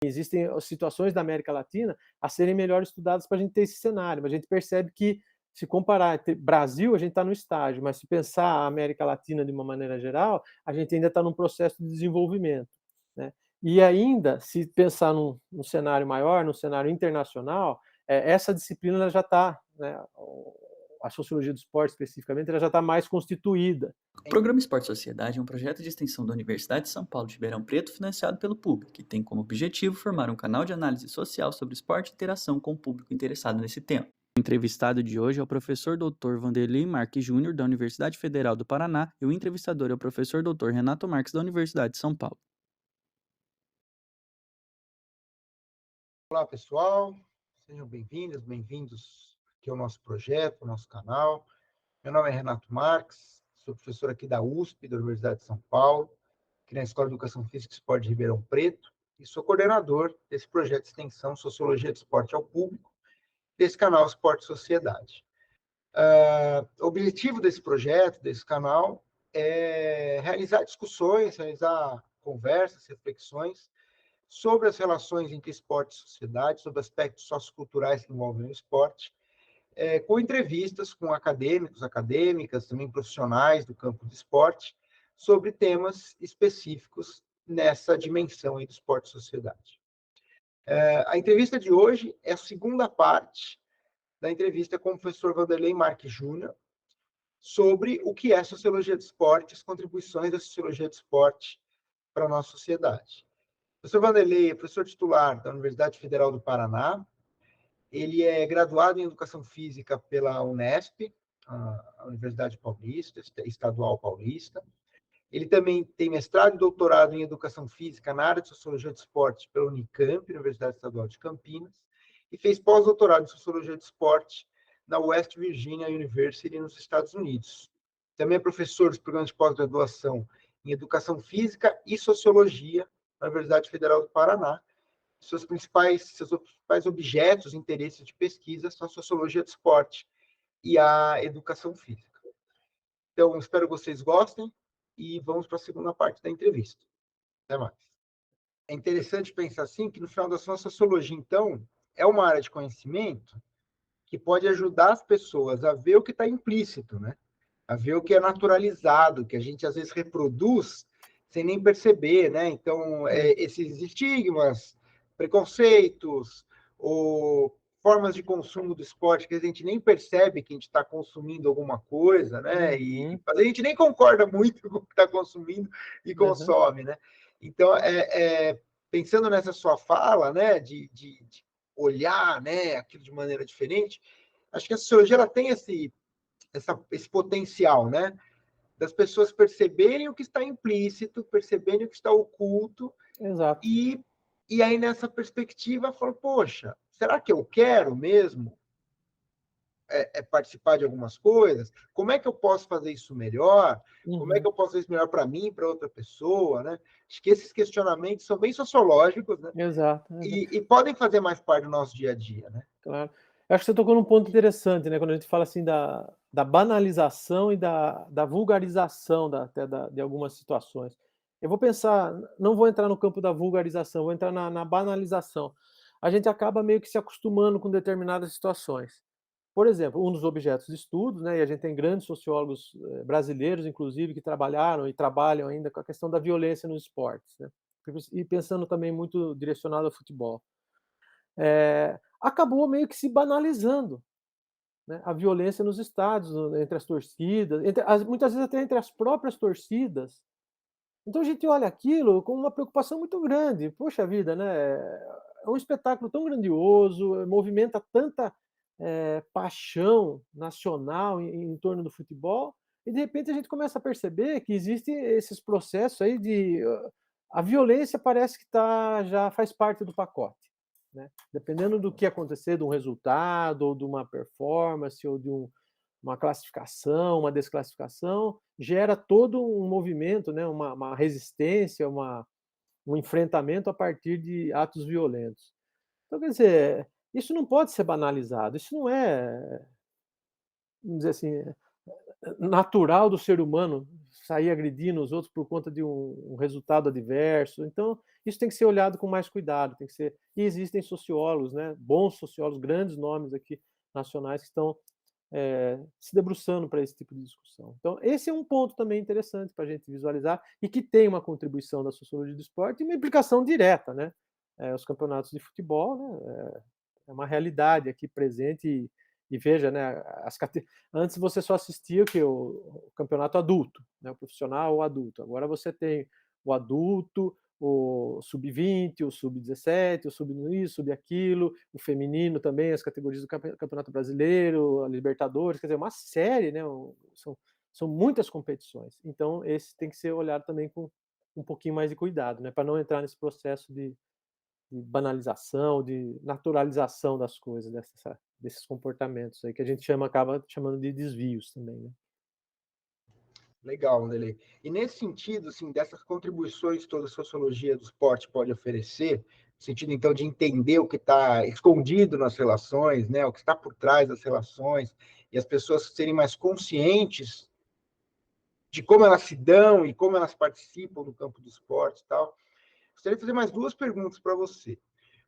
existem situações da América Latina a serem melhor estudadas para a gente ter esse cenário, mas a gente percebe que, se comparar entre Brasil, a gente está no estágio, mas se pensar a América Latina de uma maneira geral, a gente ainda está num processo de desenvolvimento, né? E ainda, se pensar num cenário maior, num cenário internacional, essa disciplina ela já está, né, a sociologia do esporte especificamente, ela já está mais constituída. O Programa Esporte Sociedade é um projeto de extensão da Universidade de São Paulo de Ribeirão Preto financiado pelo PUB, que tem como objetivo formar um canal de análise social sobre esporte e interação com o público interessado nesse tema. O entrevistado de hoje é o professor Dr. Vanderlei Marques Júnior, da Universidade Federal do Paraná, e o entrevistador é o professor Dr. Renato Marques, da Universidade de São Paulo. Olá, pessoal. Sejam bem-vindos aqui ao nosso projeto, ao nosso canal. Meu nome é Renato Marques, sou professor aqui da USP, da Universidade de São Paulo, aqui na Escola de Educação Física e Esporte de Ribeirão Preto, e sou coordenador desse projeto de extensão Sociologia do Esporte ao Público, desse canal Esporte e Sociedade. O objetivo desse projeto, desse canal, é realizar discussões, realizar conversas, reflexões sobre as relações entre esporte e sociedade, sobre aspectos socioculturais que envolvem o esporte, com entrevistas com acadêmicos, acadêmicas, também profissionais do campo do esporte, sobre temas específicos nessa dimensão aí do esporte e sociedade. A entrevista de hoje é a segunda parte da entrevista com o professor Vanderlei Marques Júnior, sobre o que é sociologia do esporte, as contribuições da sociologia do esporte para a nossa sociedade. O professor Vanderlei é professor titular da Universidade Federal do Paraná. Ele é graduado em Educação Física pela Unesp, a Universidade Paulista, Estadual Paulista. Ele também tem mestrado e doutorado em Educação Física na área de Sociologia do Esporte pela Unicamp, Universidade Estadual de Campinas, e fez pós-doutorado em Sociologia do Esporte na West Virginia University, nos Estados Unidos. Também é professor dos programas de pós-graduação em Educação Física e Sociologia na Universidade Federal do Paraná. Seus principais objetos, interesses de pesquisa são a sociologia do esporte e a educação física. Então, espero que vocês gostem e vamos para a segunda parte da entrevista. Até mais. É interessante pensar assim que, no final das contas, a sociologia, então, é uma área de conhecimento que pode ajudar as pessoas a ver o que está implícito, né? A ver o que é naturalizado, que a gente às vezes reproduz sem nem perceber, né? Então, esses estigmas, preconceitos, ou formas de consumo do esporte que a gente nem percebe que a gente está consumindo alguma coisa, né? E a gente nem concorda muito com o que está consumindo e consome, né? Então, pensando nessa sua fala, né, de olhar, né, aquilo de maneira diferente, acho que a sociologia ela tem esse potencial, né? Das pessoas perceberem o que está implícito, perceberem o que está oculto. Exato. E aí, nessa perspectiva, falo, poxa, será que eu quero mesmo participar de algumas coisas? Como é que eu posso fazer isso melhor? Como é que eu posso fazer isso melhor para mim, para outra pessoa, né? Acho que esses questionamentos são bem sociológicos, né? Exato. E podem fazer mais parte do nosso dia a dia, né? Claro. Eu acho que você tocou num ponto interessante, né, quando a gente fala assim da banalização e da vulgarização até de algumas situações. Eu vou pensar, não vou entrar no campo da vulgarização, vou entrar na banalização. A gente acaba meio que se acostumando com determinadas situações. Por exemplo, um dos objetos de estudo, né, e a gente tem grandes sociólogos brasileiros, inclusive, que trabalharam e trabalham ainda com a questão da violência nos esportes, né, e pensando também muito direcionado ao futebol. Acabou meio que se banalizando, né, a violência nos estádios, entre as torcidas, muitas vezes até entre as próprias torcidas. Então a gente olha aquilo com uma preocupação muito grande. Poxa vida, né? É um espetáculo tão grandioso, movimenta tanta paixão nacional em torno do futebol, e de repente a gente começa a perceber que existem esses processos aí de. A violência parece que já faz parte do pacote. Né? Dependendo do que acontecer, de um resultado, ou de uma performance, ou de uma classificação, uma desclassificação, gera todo um movimento, né? uma resistência, um enfrentamento a partir de atos violentos. Então, quer dizer, isso não pode ser banalizado, isso não é, vamos dizer assim, natural do ser humano sair agredindo os outros por conta de um resultado adverso. Então, isso tem que ser olhado com mais cuidado, tem que ser e existem sociólogos, né, bons sociólogos, grandes nomes aqui nacionais que estão, se debruçando para esse tipo de discussão. Então, esse é um ponto também interessante para a gente visualizar e que tem uma contribuição da sociologia do esporte e uma implicação direta, né. Os campeonatos de futebol, né, é uma realidade aqui presente e veja, né, antes você só assistia o campeonato adulto, né, o profissional ou adulto. Agora você tem o adulto, o sub-20, o sub-17, o sub isso, sub aquilo, o feminino também, as categorias do Campeonato Brasileiro, a Libertadores, quer dizer, uma série, né, são muitas competições. Então esse tem que ser olhado também com um pouquinho mais de cuidado, né, para não entrar nesse processo de banalização, de naturalização das coisas, desses comportamentos aí que a gente acaba chamando de desvios também, né? Legal, Wanderlei. E nesse sentido, assim, dessas contribuições que toda a sociologia do esporte pode oferecer, no sentido, então, de entender o que está escondido nas relações, né, o que está por trás das relações, e as pessoas serem mais conscientes de como elas se dão e como elas participam do campo do esporte e tal. Gostaria de fazer mais duas perguntas para você.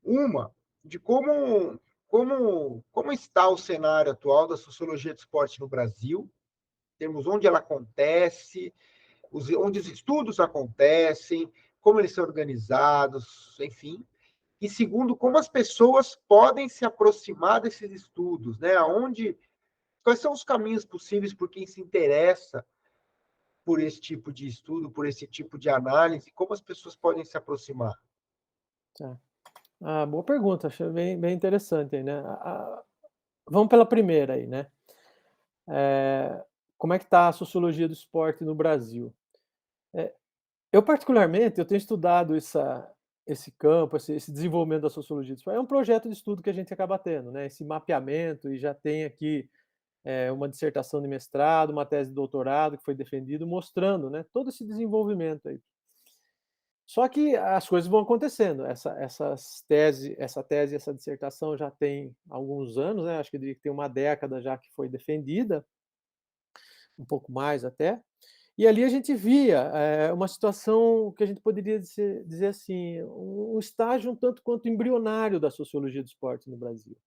Uma, de como está o cenário atual da sociologia do esporte no Brasil, termos onde ela acontece, onde os estudos acontecem, como eles são organizados, enfim. E segundo, como as pessoas podem se aproximar desses estudos, né? Quais são os caminhos possíveis por quem se interessa por esse tipo de estudo, por esse tipo de análise, como as pessoas podem se aproximar? Tá. Ah, boa pergunta, achei bem interessante aí, né. Vamos pela primeira aí, né. Eh, Como é que está a sociologia do esporte no Brasil? Eh, eu particularmente, eu tenho estudado esse campo, esse desenvolvimento da sociologia do esporte. É um projeto de estudo que a gente acaba tendo, né, esse mapeamento e já tem aqui, uma dissertação de mestrado, uma tese de doutorado que foi defendido mostrando, né, todo esse desenvolvimento aí. Só que as coisas vão acontecendo, essa tese e essa dissertação já tem alguns anos, né, acho que eu diria que tem uma década já que foi defendida, um pouco mais até, e ali a gente via, uma situação que a gente poderia dizer assim, um estágio um tanto quanto embrionário da sociologia do esporte no Brasil,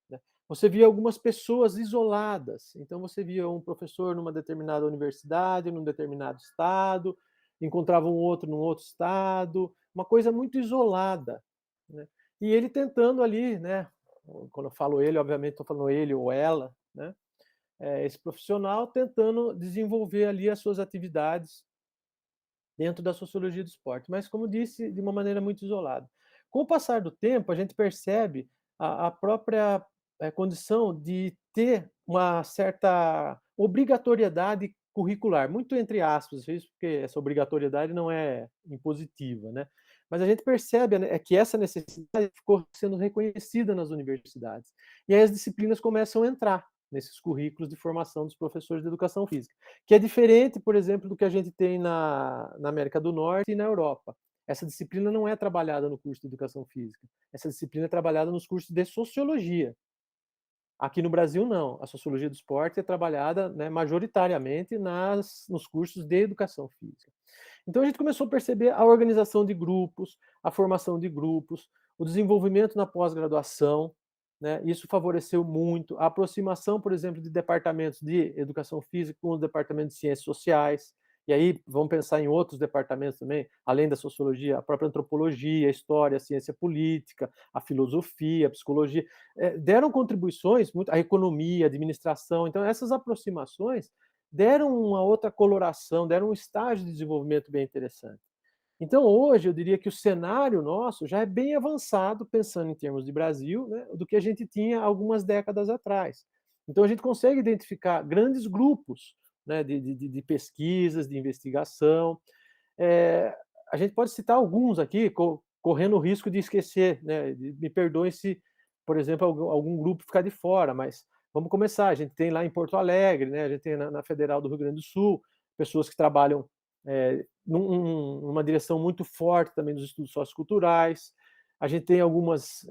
né. Você via algumas pessoas isoladas, então você via um professor numa determinada universidade, num determinado estado, encontrava um outro num outro estado, uma coisa muito isolada, né. E ele tentando ali, né, quando eu falo ele, obviamente estou falando ele ou ela, né, esse profissional tentando desenvolver ali as suas atividades dentro da sociologia do esporte, mas como disse, de uma maneira muito isolada. Com o passar do tempo, a gente percebe a própria, condição de ter uma certa obrigatoriedade curricular, muito entre aspas, isso porque essa obrigatoriedade não é impositiva, né, mas a gente percebe, né, que essa necessidade ficou sendo reconhecida nas universidades, e aí as disciplinas começam a entrar nesses currículos de formação dos professores de educação física. Que é diferente, por exemplo, do que a gente tem na América do Norte e na Europa. Essa disciplina não é trabalhada no curso de educação física. Essa disciplina é trabalhada nos cursos de sociologia. Aqui no Brasil, não. A sociologia do esporte é trabalhada, né, majoritariamente nos cursos de educação física. Então a gente começou a perceber a organização de grupos, a formação de grupos, o desenvolvimento na pós-graduação, né? Isso favoreceu muito a aproximação, por exemplo, de departamentos de educação física com os departamentos de ciências sociais. E aí vamos pensar em outros departamentos também, além da sociologia, a própria antropologia, a história, a ciência política, a filosofia, a psicologia, deram contribuições, muito, a economia, a administração. Então essas aproximações deram uma outra coloração, deram um estágio de desenvolvimento bem interessante. Então, hoje, eu diria que o cenário nosso já é bem avançado, pensando em termos de Brasil, né, do que a gente tinha algumas décadas atrás. Então, a gente consegue identificar grandes grupos, né, de pesquisas, de investigação. É, a gente pode citar alguns aqui, correndo o risco de esquecer, né, me perdoem se, por exemplo, algum grupo ficar de fora, mas vamos começar. A gente tem lá em Porto Alegre, né, a gente tem na Federal do Rio Grande do Sul, pessoas que trabalham numa direção muito forte também dos estudos socioculturais. A gente tem algumas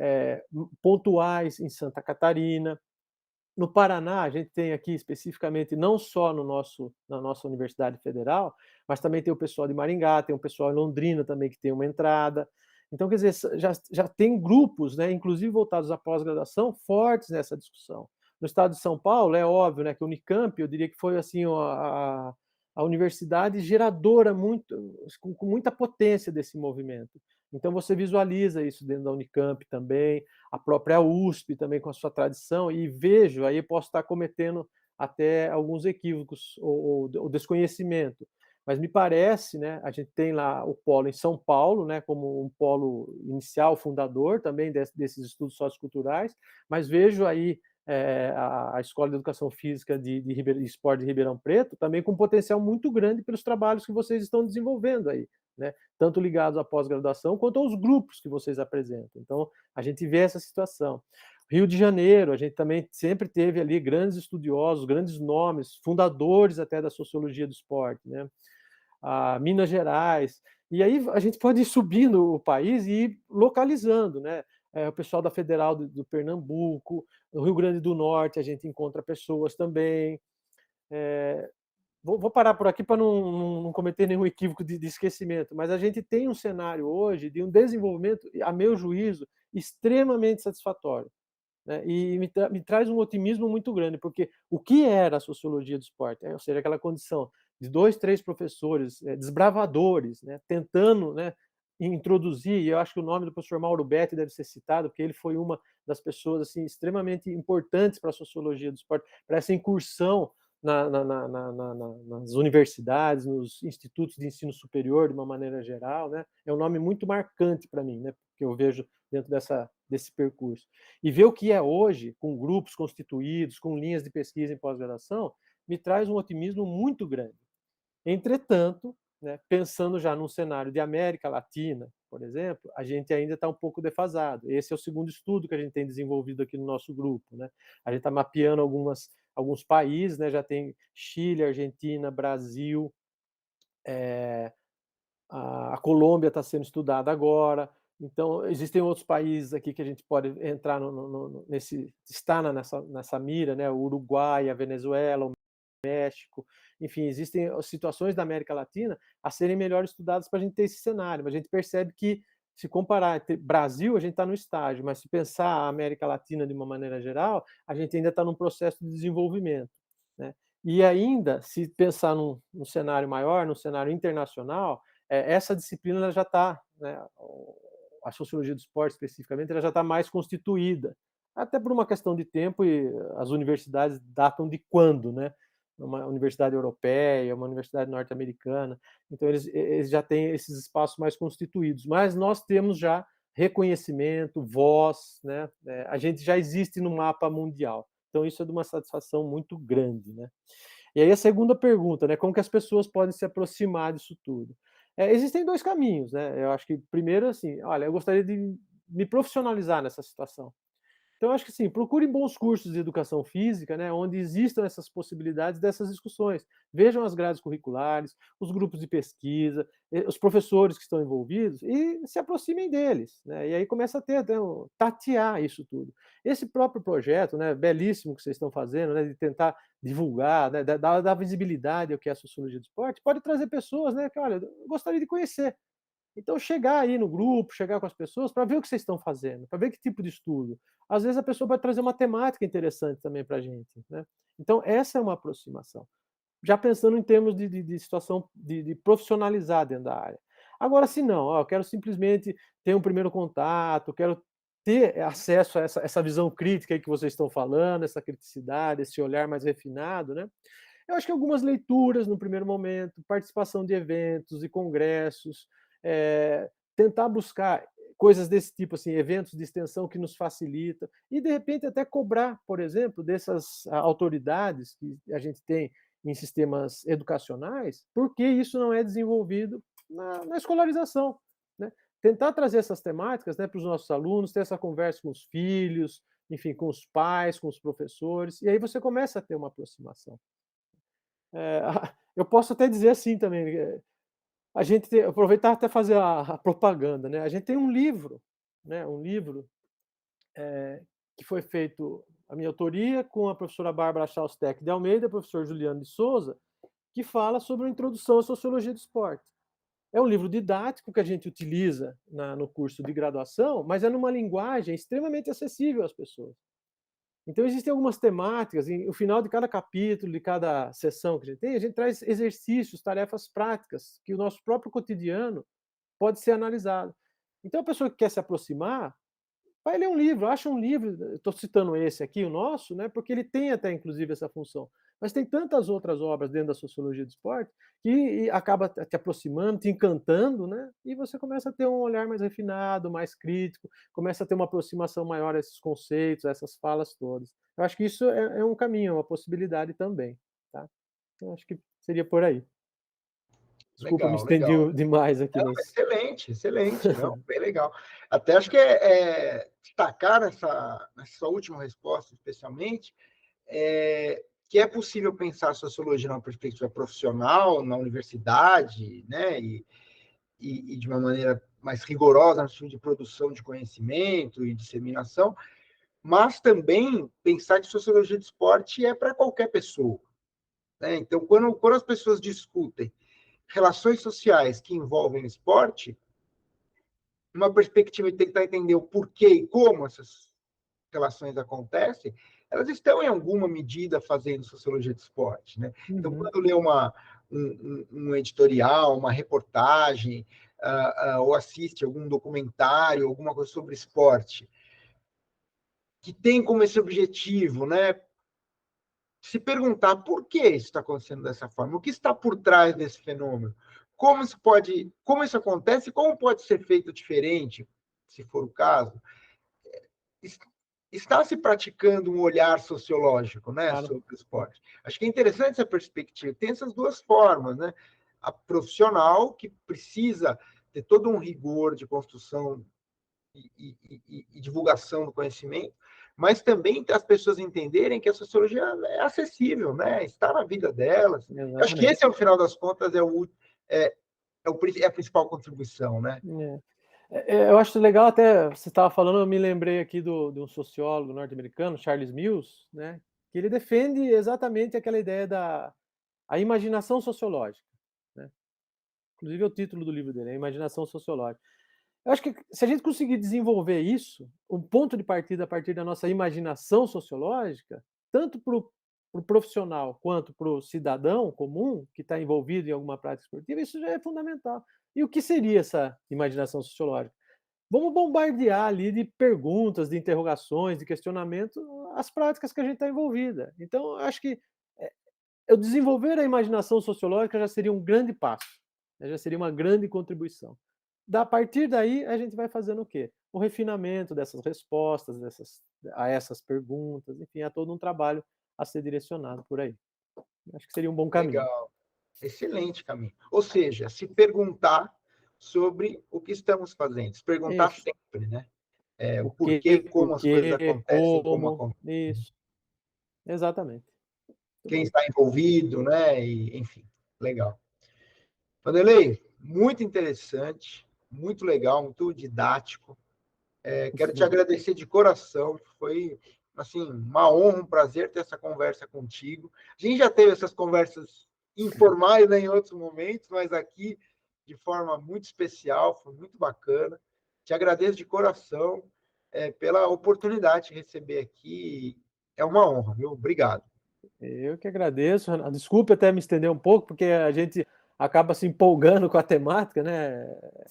pontuais em Santa Catarina. No Paraná, a gente tem aqui especificamente, não só na nossa Universidade Federal, mas também tem o pessoal de Maringá, tem o pessoal em Londrina também que tem uma entrada. Então, quer dizer, já tem grupos, né, inclusive voltados à pós-graduação, fortes nessa discussão. No estado de São Paulo, é óbvio, né, que a Unicamp, eu diria que foi assim a universidade geradora com muita potência desse movimento. Então, você visualiza isso dentro da Unicamp também, a própria USP também com a sua tradição, e vejo, aí eu posso estar cometendo até alguns equívocos ou desconhecimento, mas me parece, né, a gente tem lá o polo em São Paulo, né, como um polo inicial, fundador também desses estudos socioculturais, mas vejo aí a Escola de Educação Física de Esporte de Ribeirão Preto também com um potencial muito grande pelos trabalhos que vocês estão desenvolvendo aí, né, tanto ligados à pós-graduação quanto aos grupos que vocês apresentam. Então, a gente vê essa situação. Rio de Janeiro, a gente também sempre teve ali grandes estudiosos, grandes nomes, fundadores até da sociologia do esporte, né? Minas Gerais, e aí a gente pode ir subindo o país e ir localizando, né? O pessoal da Federal do Pernambuco, no Rio Grande do Norte a gente encontra pessoas também. Vou parar por aqui para não cometer nenhum equívoco de esquecimento, mas a gente tem um cenário hoje de um desenvolvimento, a meu juízo, extremamente satisfatório, né? E me traz um otimismo muito grande, porque o que era a sociologia do esporte, ou seja, aquela condição de 2, 3 professores desbravadores, né, tentando, né, introduzir, e eu acho que o nome do professor Mauro Betti deve ser citado, porque ele foi uma das pessoas assim, extremamente importantes para a sociologia do esporte, para essa incursão nas universidades, nos institutos de ensino superior, de uma maneira geral, né? É um nome muito marcante para mim, né? Que eu vejo dentro desse percurso. E ver o que é hoje, com grupos constituídos, com linhas de pesquisa em pós-graduação, me traz um otimismo muito grande. Entretanto, né, pensando já num cenário de América Latina, por exemplo, a gente ainda está um pouco defasado. Esse é o segundo estudo que a gente tem desenvolvido aqui no nosso grupo, né? A gente está mapeando alguns países, né? Já tem Chile, Argentina, Brasil, a Colômbia está sendo estudada agora. Então, existem outros países aqui que a gente pode entrar está nessa mira, né? O Uruguai, a Venezuela, o México, enfim, existem situações da América Latina a serem melhor estudadas para a gente ter esse cenário, mas a gente percebe que, se comparar Brasil, a gente está no estágio, mas se pensar a América Latina de uma maneira geral, a gente ainda está num processo de desenvolvimento, né? E ainda, se pensar num cenário maior, num cenário internacional, essa disciplina ela já está, né, a sociologia do esporte especificamente, ela já está mais constituída, até por uma questão de tempo, e as universidades datam de quando, né? Uma universidade europeia, uma universidade norte-americana, então eles já têm esses espaços mais constituídos, mas nós temos já reconhecimento, voz, né? A gente já existe no mapa mundial, então isso é de uma satisfação muito grande, né? E aí a segunda pergunta, né, como que as pessoas podem se aproximar disso tudo? Existem 2 caminhos, né, eu acho que primeiro, assim, olha, eu gostaria de me profissionalizar nessa situação. Então, eu acho que sim, procurem bons cursos de educação física, né, onde existam essas possibilidades dessas discussões. Vejam as grades curriculares, os grupos de pesquisa, os professores que estão envolvidos e se aproximem deles, né? E aí começa a ter até tatear isso tudo. Esse próprio projeto, né, belíssimo que vocês estão fazendo, né, de tentar divulgar, né, dar visibilidade ao que é a sociologia do esporte, pode trazer pessoas, né, que olha, eu gostaria de conhecer. Então, chegar aí no grupo, chegar com as pessoas para ver o que vocês estão fazendo, para ver que tipo de estudo. Às vezes a pessoa vai trazer uma temática interessante também para a gente, né? Então, essa é uma aproximação. Já pensando em termos de situação de profissionalizar dentro da área. Agora, se não, ó, eu quero simplesmente ter um primeiro contato, quero ter acesso a essa visão crítica aí que vocês estão falando, essa criticidade, esse olhar mais refinado, né? Eu acho que algumas leituras no primeiro momento, participação de eventos e congressos, tentar buscar coisas desse tipo, assim, eventos de extensão que nos facilitam, e de repente até cobrar, por exemplo, dessas autoridades que a gente tem em sistemas educacionais, por que isso não é desenvolvido na escolarização, né? Tentar trazer essas temáticas, né, para os nossos alunos, ter essa conversa com os filhos, enfim, com os pais, com os professores, e aí você começa a ter uma aproximação. Eu posso até dizer assim também, a gente tem aproveitar até fazer a propaganda, né, a gente tem um livro, né, um livro, que foi feito a minha autoria, com a professora Bárbara Chaustek de Almeida, professor Juliano de Souza, que fala sobre a introdução à sociologia do esporte. É um livro didático que a gente utiliza no curso de graduação, mas é numa linguagem extremamente acessível às pessoas. Então, existem algumas temáticas, e no final de cada capítulo, de cada sessão que a gente traz exercícios, tarefas práticas, que o nosso próprio cotidiano pode ser analisado. Então, a pessoa que quer se aproximar, vai ler um livro, acha um livro, estou citando esse aqui, o nosso, né, porque ele tem até, inclusive, essa função. Mas tem tantas outras obras dentro da sociologia do esporte que acaba te aproximando, te encantando, né, e você começa a ter um olhar mais refinado, mais crítico, começa a ter uma aproximação maior a esses conceitos, a essas falas todas. Eu acho que isso é um caminho, é uma possibilidade também. Tá? Então, acho que seria por aí. Desculpa, me Legal, estendi legal. demais aqui. Não, Mas... excelente, excelente, não, bem legal. Até acho que destacar nessa última resposta, especialmente, que é possível pensar a sociologia numa perspectiva profissional, na universidade, né, e de uma maneira mais rigorosa no sentido de produção de conhecimento e disseminação, mas também pensar que sociologia de esporte é para qualquer pessoa. Né? Então, quando as pessoas discutem relações sociais que envolvem esporte, uma perspectiva de tentar entender o porquê e como essas relações acontecem, elas estão, em alguma medida, fazendo sociologia de esporte. Né? Então, Uhum. quando lê um editorial, uma reportagem, ou assiste algum documentário, alguma coisa sobre esporte, que tem como esse objetivo, né, se perguntar por que isso está acontecendo dessa forma, o que está por trás desse fenômeno, como isso acontece, como pode ser feito diferente, se for o caso, está se praticando um olhar sociológico, né, Claro. sobre o esporte. Acho que é interessante essa perspectiva. Tem essas duas formas, né? A profissional, que precisa ter todo um rigor de construção e divulgação do conhecimento, mas também as pessoas entenderem que a sociologia é acessível, né? Está na vida delas. Eu acho que Exatamente. esse, ao final das contas, é a principal contribuição, né? Eu acho legal, até você estava falando, eu me lembrei aqui de um sociólogo norte-americano, Charles Mills, né, que ele defende exatamente aquela ideia da a imaginação sociológica. Né? Inclusive é o título do livro dele, a imaginação sociológica. Eu acho que se a gente conseguir desenvolver isso, um ponto de partida a partir da nossa imaginação sociológica, tanto para o profissional quanto para o cidadão comum que está envolvido em alguma prática esportiva, isso já é fundamental. E o que seria essa imaginação sociológica? Vamos bombardear ali de perguntas, de interrogações, de questionamento, as práticas que a gente está envolvida. Então, eu acho que eu desenvolver a imaginação sociológica já seria um grande passo, né? Já seria uma grande contribuição. A partir daí, a gente vai fazendo o quê? O refinamento dessas respostas, a essas perguntas, enfim, há todo um trabalho a ser direcionado por aí. Acho que seria um bom caminho. Legal. Excelente caminho. Ou seja, se perguntar sobre o que estamos fazendo. Se perguntar Isso. sempre, né? O O porquê, que, como as coisas acontecem, como como, acontecem. isso. Exatamente. Muito Quem bom. está envolvido, né? E, enfim, legal. Vanderlei, muito interessante, muito legal, muito didático. Quero te agradecer de coração. Foi, assim, uma honra, um prazer ter essa conversa contigo. A gente já teve essas conversas informais, né, em outros momentos, mas aqui de forma muito especial, foi muito bacana. Te agradeço de coração pela oportunidade de receber aqui. É uma honra, viu? Obrigado. Eu que agradeço, Renato. Desculpe até me estender um pouco, porque a gente acaba se empolgando com a temática, né?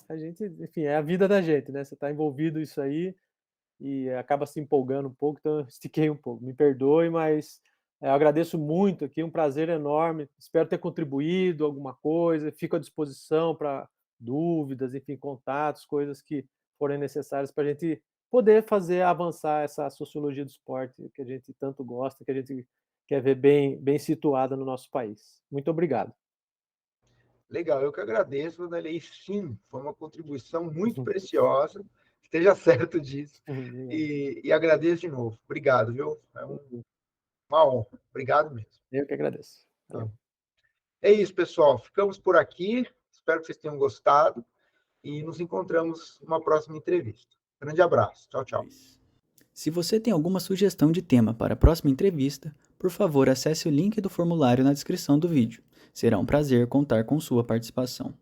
A gente, enfim, é a vida da gente, né? Você está envolvido isso aí e acaba se empolgando um pouco, então eu estiquei um pouco. Me perdoe, mas eu agradeço muito aqui, um prazer enorme. Espero ter contribuído alguma coisa. Fico à disposição para dúvidas, enfim, contatos, coisas que forem necessárias para a gente poder fazer avançar essa sociologia do esporte que a gente tanto gosta, que a gente quer ver bem situada no nosso país. Muito obrigado. Legal, eu que agradeço, Vanderlei. Sim, foi uma contribuição muito preciosa, esteja certo disso. E agradeço de novo. Obrigado, viu? Uma honra. Obrigado mesmo. Eu que agradeço. Tá? Valeu. É isso, pessoal. Ficamos por aqui. Espero que vocês tenham gostado e nos encontramos numa próxima entrevista. Grande abraço. Tchau, tchau. Isso. Se você tem alguma sugestão de tema para a próxima entrevista, por favor acesse o link do formulário na descrição do vídeo. Será um prazer contar com sua participação.